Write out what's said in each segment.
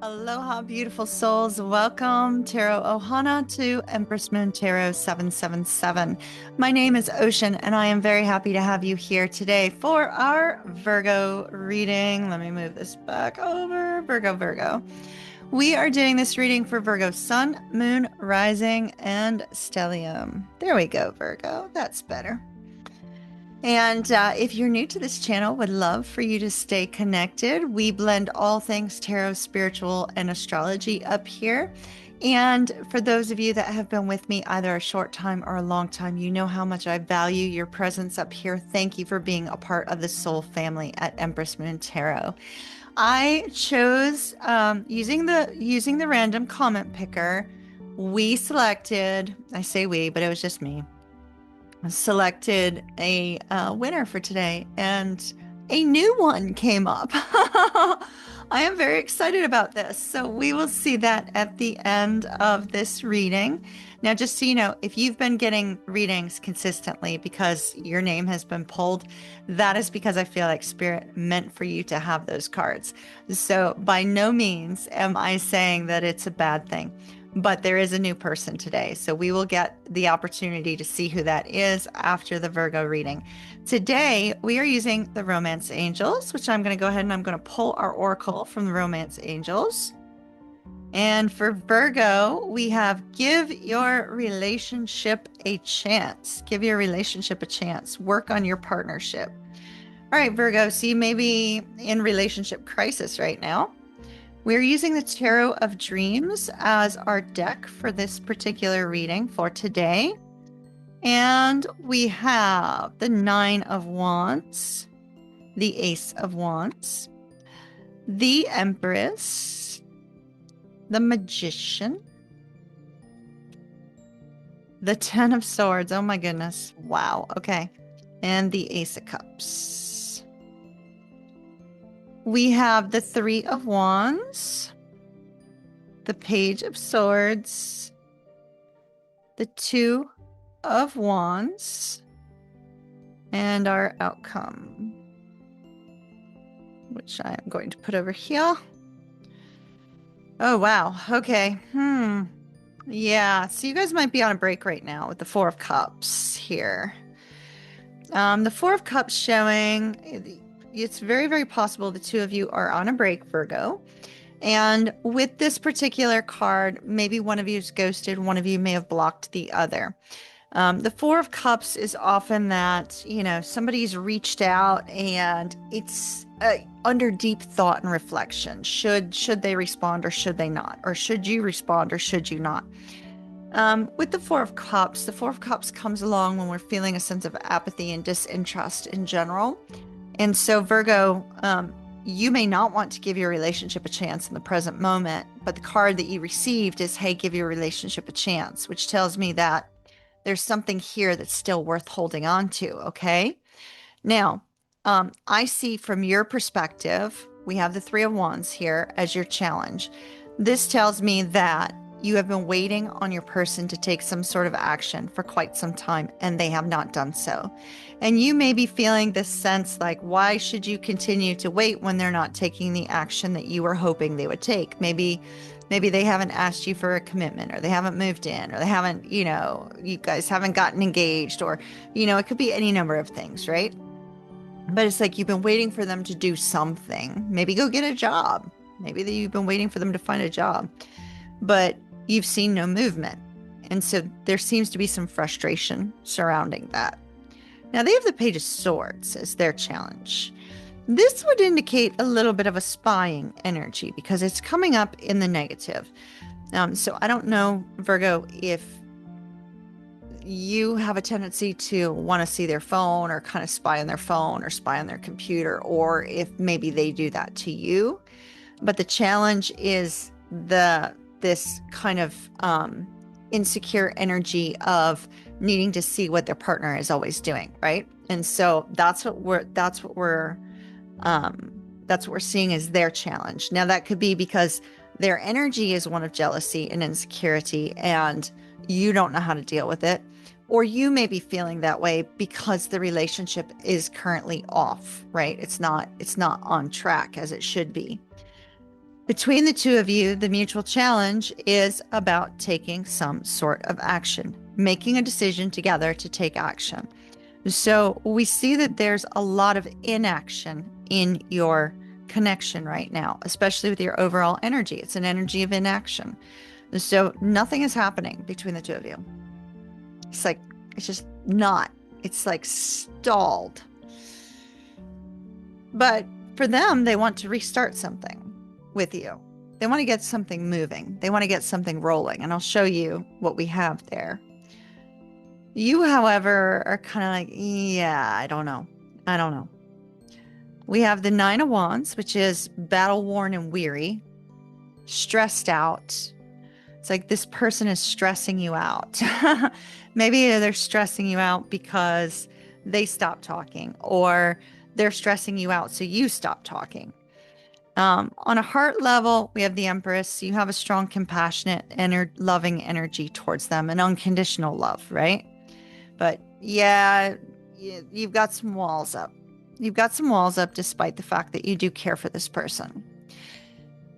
Aloha, beautiful souls. Welcome, Tarot Ohana, to Empress Moon Tarot 777. My name is Ocean, and I am very happy to have you here today for our Virgo reading. Let me move this back over. Virgo. We are doing this reading for Virgo Sun, Moon, Rising, and Stellium. There we go, Virgo. That's better. And if you're new to this channel, would love for you to stay connected. We blend all things tarot, spiritual, and astrology up here. And for those of you that have been with me either a short time or a long time, you know how much I value your presence up here. Thank you for being a part of the soul family at Empress Moon Tarot. I chose using the random comment picker. We selected, I say we, but it was just me, selected a winner for today, and a new one came up. I am very excited about this. So we will see that at the end of this reading. Now, just so you know, if you've been getting readings consistently because your name has been pulled, that is because I feel like Spirit meant for you to have those cards. So by no means am I saying that it's a bad thing. But there is a new person today, so we will get the opportunity to see who that is after the Virgo reading. Today, we are using the Romance Angels, which I'm going to go ahead and I'm going to pull our oracle from the Romance Angels. And for Virgo, we have give your relationship a chance. Give your relationship a chance. Work on your partnership. All right, Virgo, so you may be in relationship crisis right now. We're using the Tarot of Dreams as our deck for this particular reading for today. And we have the Nine of Wands, the Ace of Wands, the Empress, the Magician, the Ten of Swords. Oh my goodness. Wow. Okay. And the Ace of Cups. We have the Three of Wands, the Page of Swords, the Two of Wands, and our outcome, which I am going to put over here. Oh, wow. Okay. Yeah. So you guys might be on a break right now with the Four of Cups here. The Four of Cups showing... It's very, very possible the two of you are on a break, Virgo. And with this particular card, maybe one of you is ghosted, one of you may have blocked the other. The Four of Cups is often that, somebody's reached out and it's under deep thought and reflection. Should they respond or should they not? Or should you respond or should you not? With the Four of Cups comes along when we're feeling a sense of apathy and disinterest in general. And so, Virgo, you may not want to give your relationship a chance in the present moment, but the card that you received is, hey, give your relationship a chance, which tells me that there's something here that's still worth holding on to, okay? Now, I see from your perspective, we have the Three of Wands here as your challenge. This tells me that you have been waiting on your person to take some sort of action for quite some time, and they have not done so. And you may be feeling this sense like, why should you continue to wait when they're not taking the action that you were hoping they would take? Maybe they haven't asked you for a commitment, or they haven't moved in, or they haven't, you guys haven't gotten engaged, or, it could be any number of things, right? But it's like you've been waiting for them to do something. Maybe go get a job. Maybe you've been waiting for them to find a job. But you've seen no movement. And so there seems to be some frustration surrounding that. Now, they have the Page of Swords as their challenge. This would indicate a little bit of a spying energy because it's coming up in the negative. So I don't know, Virgo, if you have a tendency to want to see their phone or kind of spy on their phone or spy on their computer, or if maybe they do that to you. But the challenge is this kind of insecure energy of needing to see what their partner is always doing, right? And so that's what we're seeing as their challenge. Now, that could be because their energy is one of jealousy and insecurity, and you don't know how to deal with it, or you may be feeling that way because the relationship is currently off, right? It's not on track as it should be. Between the two of you, the mutual challenge is about taking some sort of action, making a decision together to take action. So we see that there's a lot of inaction in your connection right now, especially with your overall energy. It's an energy of inaction. So nothing is happening between the two of you. It's like, it's just not. It's like stalled. But for them, they want to restart something with you. They want to get something moving. They want to get something rolling. And I'll show you what we have there. You, however, are kind of like, yeah, I don't know. I don't know. We have the Nine of Wands, which is battle worn and weary, stressed out. It's like this person is stressing you out. Maybe they're stressing you out because they stopped talking, or they're stressing you out so you stop talking. On a heart level, we have the Empress. You have a strong, compassionate, loving energy towards them, an unconditional love, right? But yeah, you've got some walls up. You've got some walls up despite the fact that you do care for this person.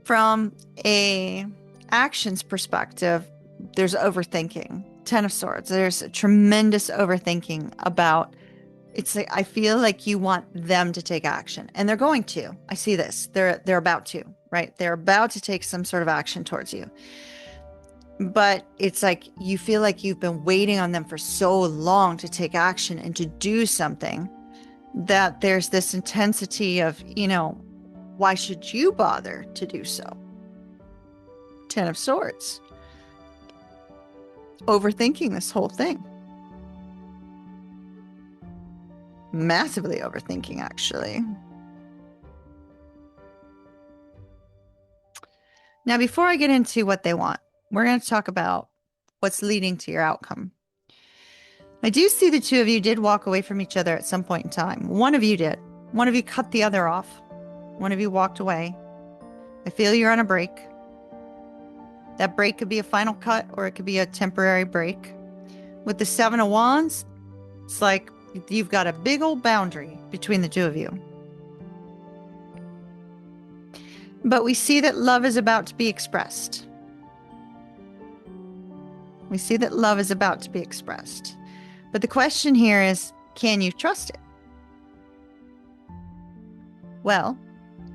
From a actions perspective, there's overthinking. Ten of Swords. There's a tremendous overthinking about. It's like, I feel like you want them to take action, and they're going to. I see this. They're about to, right? They're about to take some sort of action towards you. But it's like you feel like you've been waiting on them for so long to take action and to do something, that there's this intensity of, why should you bother to do so? Ten of Swords. Overthinking this whole thing. Massively overthinking, actually. Now, before I get into what they want, we're going to talk about what's leading to your outcome. I do see the two of you did walk away from each other at some point in time. One of you did. One of you cut the other off. One of you walked away. I feel you're on a break. That break could be a final cut, or it could be a temporary break. With the Seven of Wands, it's like you've got a big old boundary between the two of you. But we see that love is about to be expressed. We see that love is about to be expressed. But the question here is, can you trust it? Well,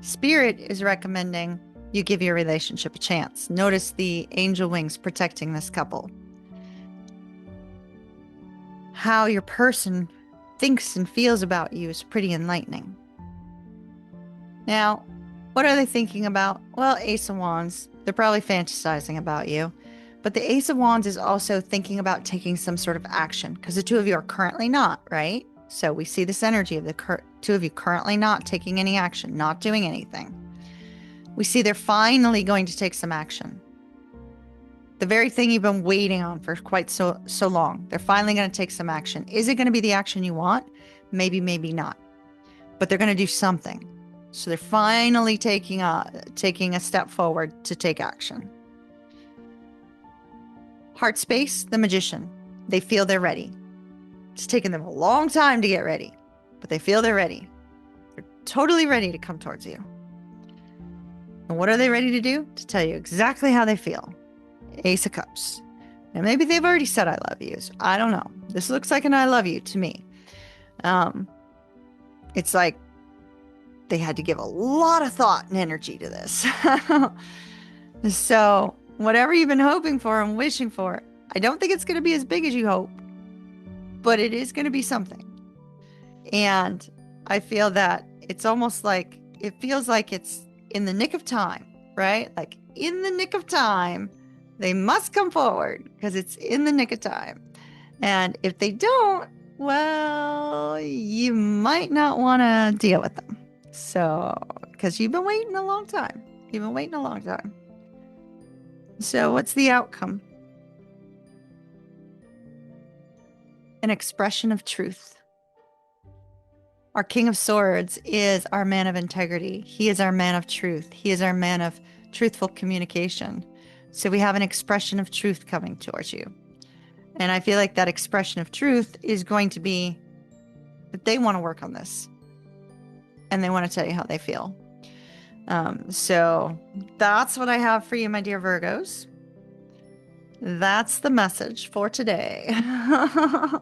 Spirit is recommending you give your relationship a chance. Notice the angel wings protecting this couple. How your person thinks and feels about you is pretty enlightening. Now, what are they thinking about? Well, Ace of Wands. They're probably fantasizing about you. But the Ace of Wands is also thinking about taking some sort of action, because the two of you are currently not, right? So we see this energy of the two of you currently not taking any action, not doing anything. We see they're finally going to take some action. The very thing you've been waiting on for quite so long. They're finally going to take some action. Is it going to be the action you want? Maybe, maybe not. But they're going to do something. So they're finally taking a step forward to take action. Heart space, the Magician. They feel they're ready. It's taken them a long time to get ready, but they feel they're ready. They're totally ready to come towards you. And what are they ready to do? To tell you exactly how they feel. Ace of Cups. And maybe they've already said I love you. So I don't know. This looks like an I love you to me. It's like they had to give a lot of thought and energy to this. So whatever you've been hoping for and wishing for, I don't think it's going to be as big as you hope, but it is going to be something. And I feel that it's almost like, it feels like it's in the nick of time, right? Like in the nick of time, they must come forward because it's in the nick of time. And if they don't, well, you might not want to deal with them. So, because you've been waiting a long time. You've been waiting a long time. So what's the outcome? An expression of truth. Our King of Swords is our man of integrity. He is our man of truth. He is our man of truthful communication. So we have an expression of truth coming towards you. And I feel like that expression of truth is going to be that they want to work on this. And they want to tell you how they feel. So that's what I have for you, my dear Virgos. That's the message for today. I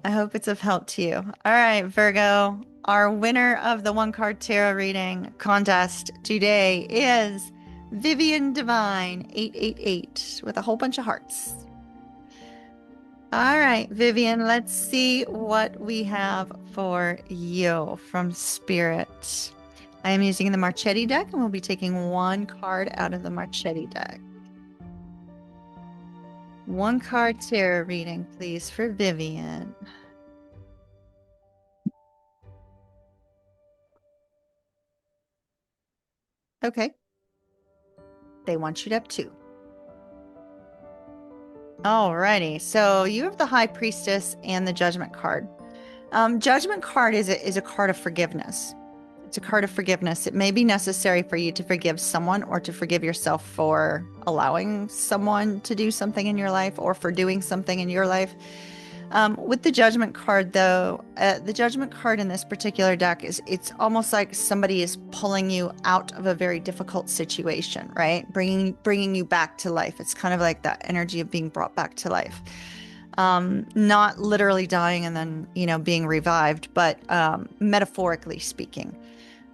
hope it's of help to you. All right, Virgo, our winner of the one card tarot reading contest today is Vivian Divine 888 with a whole bunch of hearts. All right, Vivian, let's see what we have for you from Spirit. I am using the Marchetti deck, and we'll be taking one card out of the Marchetti deck. One card tarot reading, please, for Vivian. Okay. They want you to have two. Alrighty, so you have the High Priestess and the Judgment card. Judgment card is a card of forgiveness. It's a card of forgiveness. It may be necessary for you to forgive someone or to forgive yourself for allowing someone to do something in your life or for doing something in your life. With the Judgment card, though, the Judgment card in this particular deck it's almost like somebody is pulling you out of a very difficult situation, right? Bringing you back to life. It's kind of like that energy of being brought back to life. Not literally dying and then, being revived, but metaphorically speaking.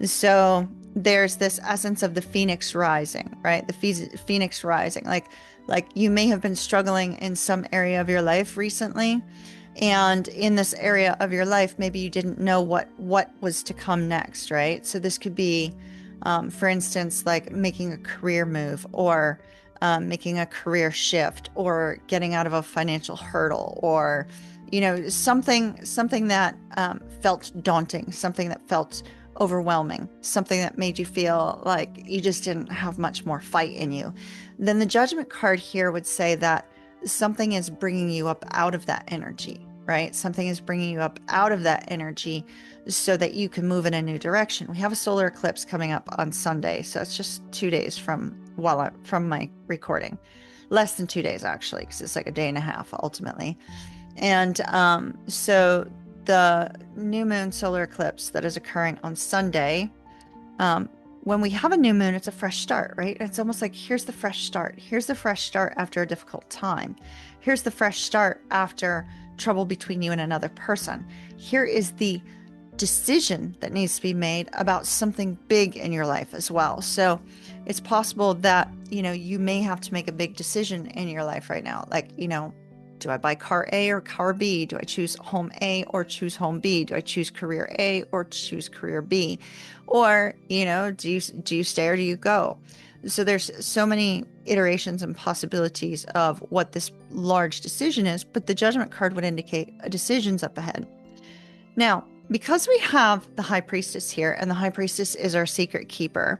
So there's this essence of the phoenix rising, right? The phoenix rising, like you may have been struggling in some area of your life recently, and in this area of your life, maybe you didn't know what was to come next, right? So this could be, for instance, like making a career move or making a career shift or getting out of a financial hurdle or something that felt daunting, something that felt overwhelming, something that made you feel like you just didn't have much more fight in you. Then the Judgment card here would say that something is bringing you up out of that energy, right? Something is bringing you up out of that energy so that you can move in a new direction. We have a solar eclipse coming up on Sunday, so it's just 2 days from my recording. Less than 2 days, actually, because it's like a day and a half ultimately. And so the new moon solar eclipse that is occurring on Sunday, when we have a new moon, it's a fresh start, right? It's almost like here's the fresh start. Here's the fresh start after a difficult time. Here's the fresh start after trouble between you and another person. Here is the decision that needs to be made about something big in your life as well. So it's possible that, you may have to make a big decision in your life right now. Like, do I buy car A or car B? Do I choose home A or choose home B? Do I choose career A or choose career B? Or, do you stay or do you go? So there's so many iterations and possibilities of what this large decision is, but the Judgment card would indicate a decision's up ahead. Now, because we have the High Priestess here, and the High Priestess is our secret keeper,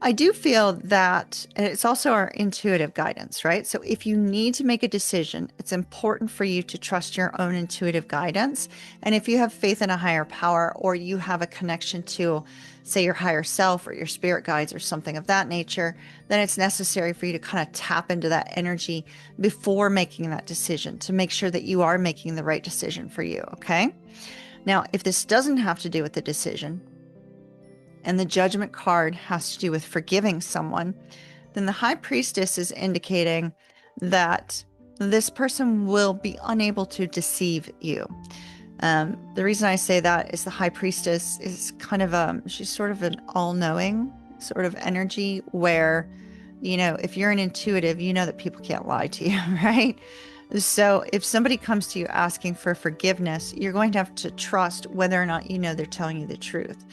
I do feel that it's also our intuitive guidance, right? So if you need to make a decision, it's important for you to trust your own intuitive guidance. And if you have faith in a higher power, or you have a connection to, say, your higher self or your spirit guides or something of that nature, then it's necessary for you to kind of tap into that energy before making that decision to make sure that you are making the right decision for you, okay? Now, if this doesn't have to do with the decision, and the Judgment card has to do with forgiving someone, then the High Priestess is indicating that this person will be unable to deceive you. The reason I say that is the High Priestess is kind of she's sort of an all-knowing sort of energy where, if you're an intuitive, you know that people can't lie to you, right? So if somebody comes to you asking for forgiveness, you're going to have to trust whether or not they're telling you the truth.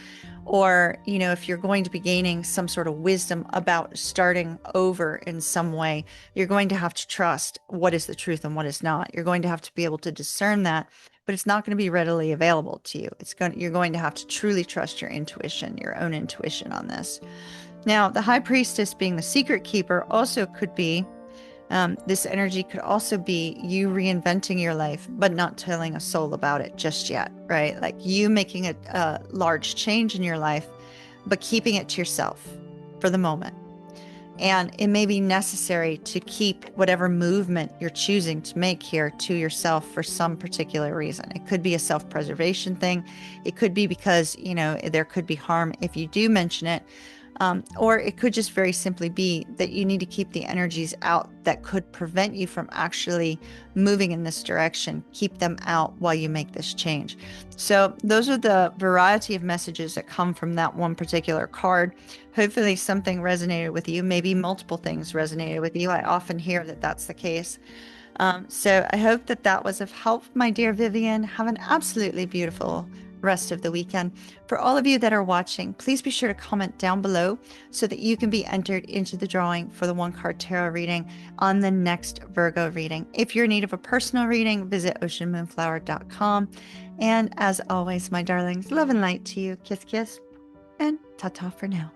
Or, if you're going to be gaining some sort of wisdom about starting over in some way, you're going to have to trust what is the truth and what is not. You're going to have to be able to discern that, but it's not going to be readily available to you. You're going to have to truly trust your intuition, your own intuition on this. Now, the High Priestess being the secret keeper also could be, this energy could also be you reinventing your life, but not telling a soul about it just yet, right? Like you making a large change in your life, but keeping it to yourself for the moment. And it may be necessary to keep whatever movement you're choosing to make here to yourself for some particular reason. It could be a self-preservation thing. It could be because, there could be harm if you do mention it. Or it could just very simply be that you need to keep the energies out that could prevent you from actually moving in this direction. Keep them out while you make this change. So those are the variety of messages that come from that one particular card. Hopefully something resonated with you. Maybe multiple things resonated with you. I often hear that that's the case. So I hope that that was of help, my dear Vivian. Have an absolutely beautiful rest of the weekend. For all of you that are watching, please be sure to comment down below so that you can be entered into the drawing for the one card tarot reading on the next Virgo reading. If you're in need of a personal reading, visit oceanmoonflower.com. And as always, my darlings, love and light to you. Kiss, kiss, and ta-ta for now.